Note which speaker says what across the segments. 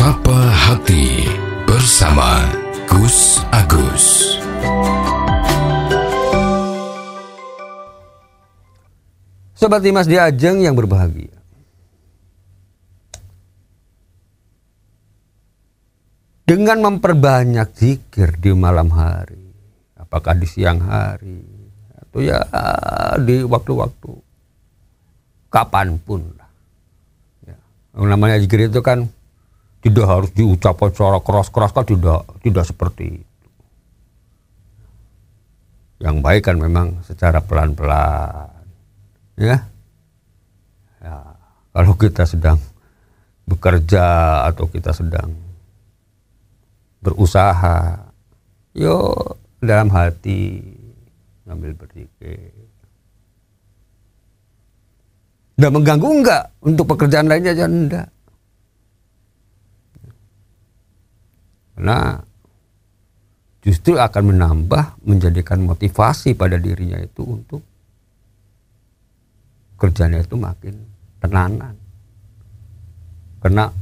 Speaker 1: Sapa Hati bersama Gus Agus.
Speaker 2: Sobat Dimas Diajeng yang berbahagia, dengan memperbanyak zikir di malam hari, apakah di siang hari atau ya di waktu-waktu kapanpun lah. Ya. Yang namanya zikir itu kan tidak harus diucapkan secara keras-keras, kan tidak seperti itu. Yang baik kan memang secara pelan-pelan. Ya, kalau kita sedang bekerja atau kita sedang berusaha, yo dalam hati ngambil berzikir. Udah mengganggu enggak untuk pekerjaan lainnya aja enggak. Karena justru akan menambah, menjadikan motivasi pada dirinya itu untuk kerjanya itu makin tenanan. Karena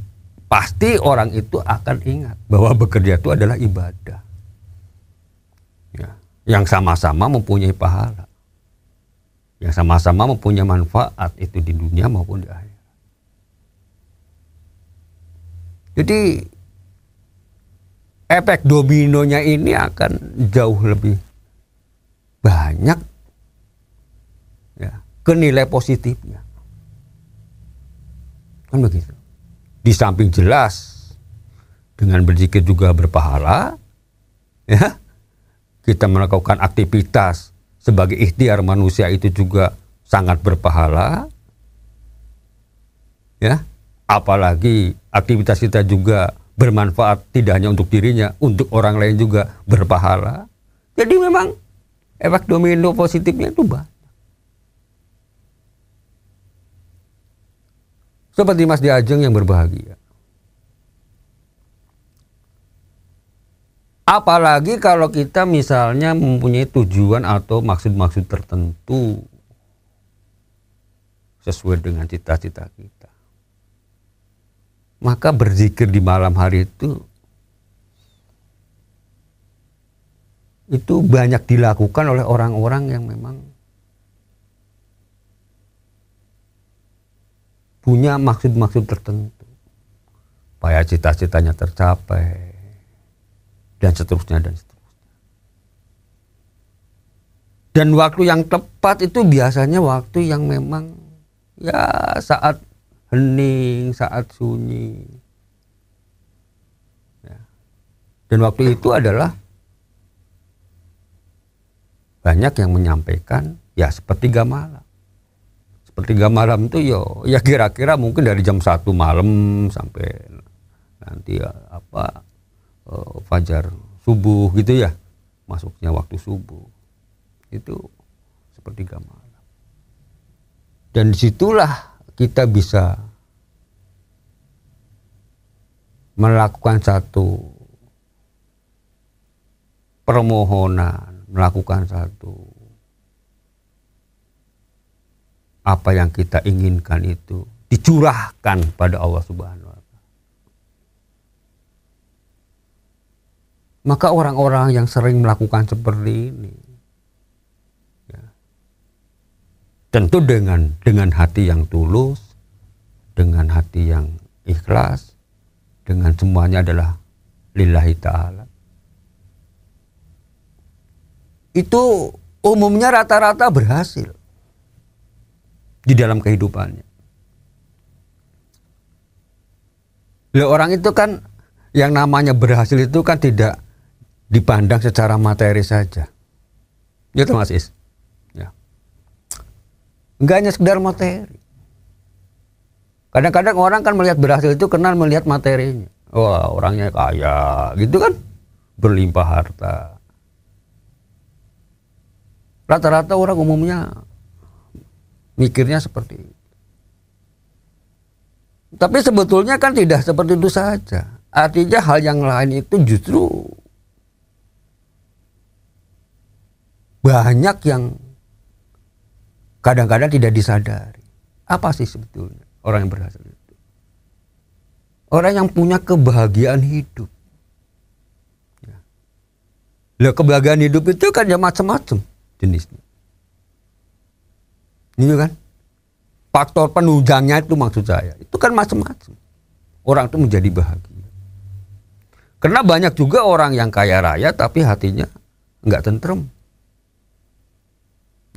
Speaker 2: pasti orang itu akan ingat bahwa bekerja itu adalah ibadah. Ya, yang sama-sama mempunyai pahala. Yang sama-sama mempunyai manfaat itu di dunia maupun di akhirat. Jadi efek dominonya ini akan jauh lebih banyak ya, ke nilai positifnya. Kan begitu. Di samping jelas dengan berzikir juga berpahala, ya, kita melakukan aktivitas sebagai ikhtiar manusia itu juga sangat berpahala, ya. Apalagi aktivitas kita juga bermanfaat tidak hanya untuk dirinya, untuk orang lain juga berpahala. Jadi memang efek domino positifnya itu banyak. Sobat Dimas Diajeng yang berbahagia. Apalagi kalau kita misalnya mempunyai tujuan atau maksud-maksud tertentu sesuai dengan cita-cita kita. Maka berzikir di malam hari itu banyak dilakukan oleh orang-orang yang memang punya maksud-maksud tertentu, supaya cita-citanya tercapai, dan seterusnya dan seterusnya. Dan waktu yang tepat itu biasanya waktu yang memang ya saat hening, saat sunyi. Ya. Dan waktu itu adalah banyak yang menyampaikan ya sepertiga malam. Sepertiga malam itu ya kira-kira mungkin dari jam 1 malam sampai nanti ya, fajar subuh gitu ya, masuknya waktu subuh itu sepertiga malam. Dan disitulah kita bisa melakukan satu permohonan, melakukan satu apa yang kita inginkan itu dicurahkan pada Allah Subhanahu wa Ta'ala. Maka orang-orang yang sering melakukan seperti ini ya, tentu dengan hati yang tulus, dengan hati yang ikhlas, dengan semuanya adalah lillahi ta'ala, itu umumnya rata-rata berhasil di dalam kehidupannya. Orang itu kan yang namanya berhasil itu kan tidak dipandang secara materi saja. Gitu Mas Is. Ya. Enggak hanya sekedar materi. Kadang-kadang orang kan melihat berhasil itu karena melihat materinya. Wah, orangnya kaya, gitu kan? Berlimpah harta. Rata-rata orang umumnya mikirnya seperti itu. Tapi sebetulnya kan tidak seperti itu saja. Artinya hal yang lain itu justru banyak yang kadang-kadang tidak disadari. Apa sih sebetulnya orang yang berhasil itu? Orang yang punya kebahagiaan hidup. Lah kebahagiaan hidup itu kan ya macam-macam jenisnya. Ini kan faktor penunjangnya itu maksud saya. Itu kan macam-macam. Orang itu menjadi bahagia. Karena banyak juga orang yang kaya raya tapi hatinya enggak tentrem.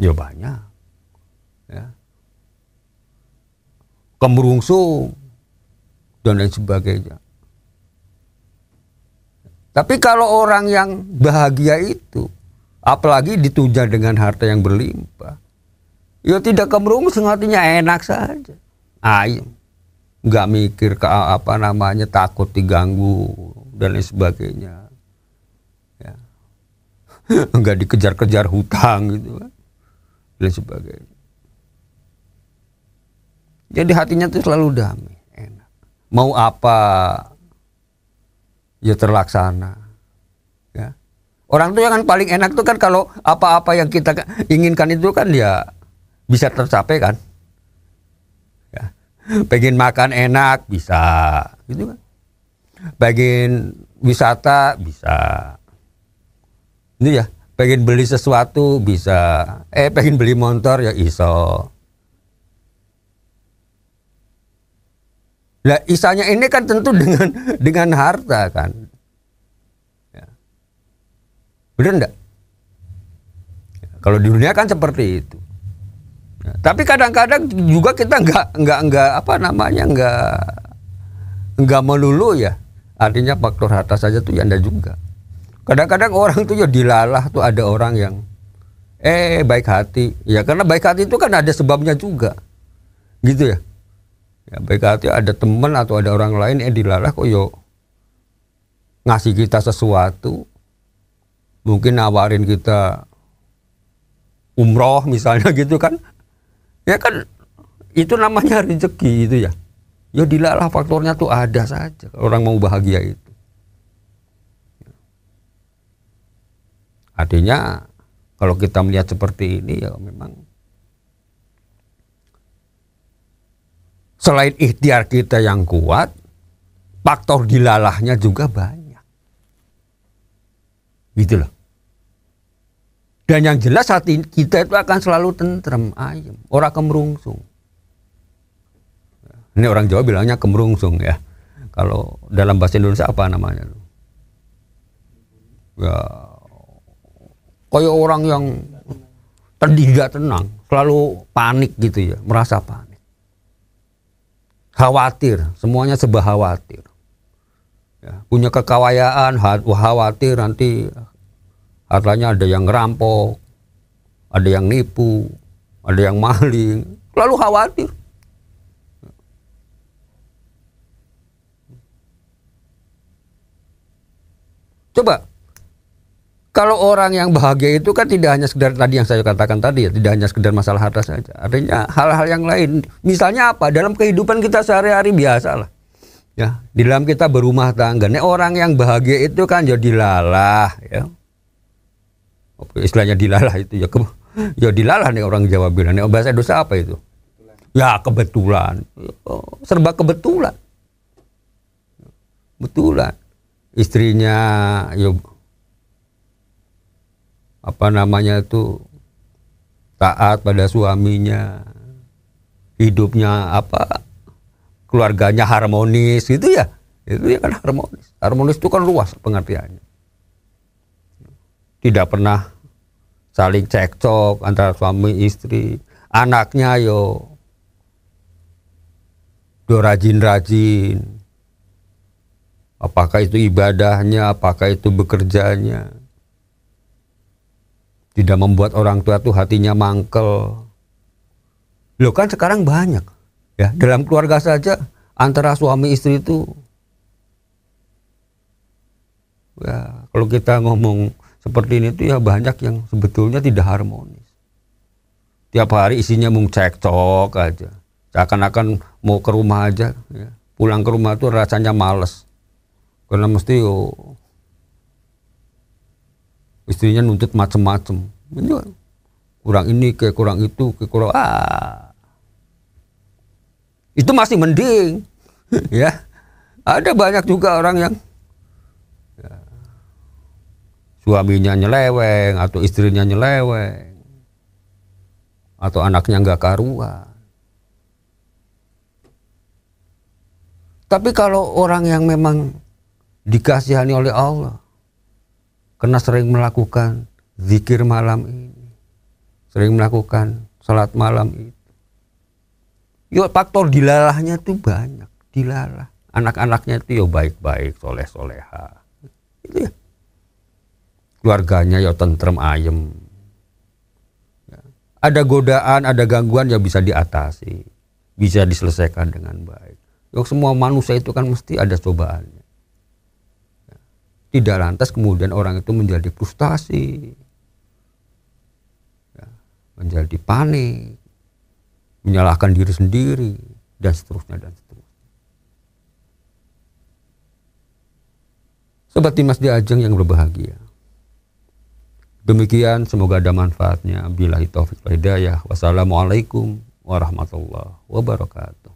Speaker 2: Ya banyak. Ya. Kemerungsung dan lain sebagainya. Tapi kalau orang yang bahagia itu, apalagi ditunjang dengan harta yang berlimpah, ya tidak kemerungsung, hatinya enak saja, ayem, nggak mikir ke takut diganggu dan lain sebagainya, ya. Nggak dikejar-kejar hutang gitu, dan lain sebagainya. Jadi hatinya tuh selalu damai, enak. Mau apa? Ya terlaksana. Ya. Orang tuh yang kan paling enak tuh kan kalau apa-apa yang kita inginkan itu kan ya bisa tercapai kan. Ya. Pengen makan enak bisa, gitu kan. Pengen wisata bisa. Ini ya, pengen beli sesuatu bisa. Pengen beli motor ya iso. Nah, isanya ini kan tentu dengan harta kan, ya. Benar enggak? Kalau di dunia kan seperti itu. Ya, tapi kadang-kadang juga kita nggak melulu ya. Artinya faktor harta saja tuh ya enggak juga. Kadang-kadang orang tuh ya dilalah tuh ada orang yang baik hati, ya karena baik hati itu kan ada sebabnya juga, gitu ya. Ya, baik hati ada teman atau ada orang lain dilalah kok yo ngasih kita sesuatu, mungkin nawarin kita umroh misalnya gitu kan, ya kan itu namanya rezeki itu ya. Ya dilalah faktornya tuh ada saja orang mau bahagia itu. Artinya kalau kita melihat seperti ini ya memang selain ikhtiar kita yang kuat, faktor dilalahnya juga banyak. Gitu loh. Dan yang jelas hati kita itu akan selalu tentrem, ayem, ora kemerungsung. Ini orang Jawa bilangnya kemerungsung ya. Kalau dalam bahasa Indonesia apa namanya? Ya, kayak orang yang tidak tenang, selalu panik gitu ya, merasa panik. Khawatir, semuanya serba khawatir. Ya, punya kekayaan, khawatir nanti hartanya ada yang ngerampok, ada yang nipu, ada yang maling, lalu khawatir. Coba, kalau orang yang bahagia itu kan tidak hanya sekedar tadi yang saya katakan tadi ya, tidak hanya sekedar masalah harta saja. Artinya hal-hal yang lain. Misalnya apa? Dalam kehidupan kita sehari-hari biasa lah. Ya, di dalam kita berumah tangga. Nih orang yang bahagia itu kan jadi lalah ya. Istilahnya dilalah itu ya. Ya dilalah nih orang Jawa bilang. Nih bahasa dosa apa itu? Ya kebetulan. Serba kebetulan. Betulan. Istrinya ya taat pada suaminya, hidupnya keluarganya harmonis gitu ya, itu ya kan harmonis itu kan luas pengertiannya, tidak pernah saling cekcok antara suami istri, anaknya yo rajin-rajin, apakah itu ibadahnya, apakah itu bekerjanya. Tidak membuat orang tua tuh hatinya mangkel. Loh kan sekarang banyak ya dalam keluarga saja antara suami istri itu ya kalau kita ngomong seperti ini tuh ya banyak yang sebetulnya tidak harmonis. Tiap hari isinya mung cekcok aja. Seakan-akan mau ke rumah aja ya. Pulang ke rumah tuh rasanya males. Karena mesti istrinya nuntut macem-macem, kurang ini kayak kurang itu kayak kurang itu masih mending ya, Ada banyak juga orang yang suaminya nyeleweng atau istrinya nyeleweng atau anaknya nggak karuan. Tapi kalau orang yang memang dikasihani oleh Allah, karena sering melakukan zikir malam ini, sering melakukan salat malam itu, yuk faktor dilalahnya tuh banyak, dilalah. Anak-anaknya itu yo baik-baik, soleh-soleha, itu ya. Keluarganya ya tentrem ayem. Ya. Ada godaan, ada gangguan yang bisa diatasi, bisa diselesaikan dengan baik. Yuk, semua manusia itu kan mesti ada cobaannya. Ya. Tidak lantas kemudian orang itu menjadi frustasi, ya. Menjadi panik, menyalahkan diri sendiri, dan seterusnya dan seterusnya. Sobat Dimas di Ajeng yang berbahagia. Demikian, semoga ada manfaatnya. Billahi taufiq wal hidayah. Wassalamualaikum warahmatullahi wabarakatuh.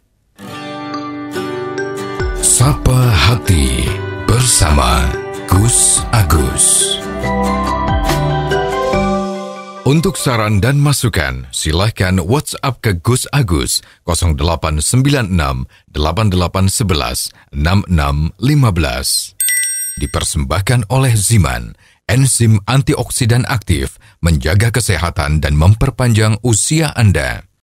Speaker 1: Sapa Hati bersama Gus Agus. Untuk saran dan masukan, silahkan WhatsApp ke Gus Agus 0896 8811 6615. Dipersembahkan oleh Ziman, enzim antioksidan aktif, menjaga kesehatan dan memperpanjang usia Anda.